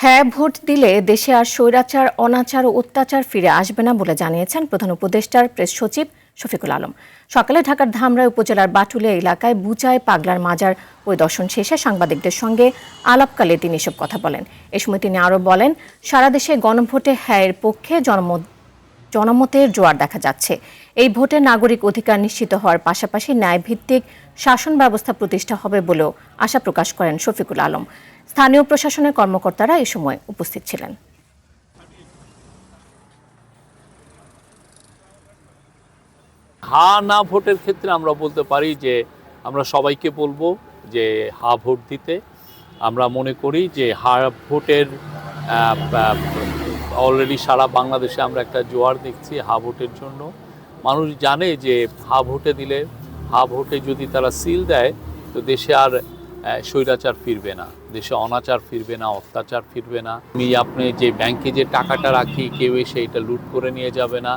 হ্যাঁ ভোট দিলে দেশে আর স্বৈরাচার অনাচার ও অত্যাচার ফিরে আসবে না বলে জানিয়েছেন প্রধান উপদেষ্টার প্রেস সচিব শফিকুল আলম। সকালে ঢাকার ধামরাই উপজেলার বাটুলিয়া এলাকায় বুচায় পাগলার মাজার পরিদর্শন শেষে সাংবাদিকদের সঙ্গে আলাপকালে তিনি এসব কথা বলেন। এ সময় তিনি আরও বলেন, সারা দেশে গণভোটে হ্যাঁ এর পক্ষে জনমতের জোয়ার দেখা যাচ্ছে। এই ভোটে নাগরিক অধিকার নিশ্চিত হওয়ার পাশাপাশি ন্যায়ভিত্তিক শাসন ব্যবস্থা প্রতিষ্ঠা হবে বলেও আশা প্রকাশ করেন শফিকুল আলম। স্থানীয় প্রশাসনের কর্মকর্তারা এ সময় উপস্থিত ছিলেন। হা না ভোটের ক্ষেত্রে আমরা বলতে পারি যে আমরা সবাইকে বলবো যে হা ভোট দিতে। আমরা মনে করি যে হা ভোটের অলরেডি সারা বাংলাদেশে আমরা একটা জোয়ার দেখছি হা ভোটের জন্য। মানুষ জানে যে হা ভোটে দিলে, হা ভোটে যদি তারা সিল দেয় তো দেশে আর স্বৈরাচার ফিরবে না, দেশে অনাচার ফিরবে না, অত্যাচার ফিরবে না। আপনি যে ব্যাংকে যে টাকাটা রাখি কেউ এসে এটা লুট করে নিয়ে যাবে না।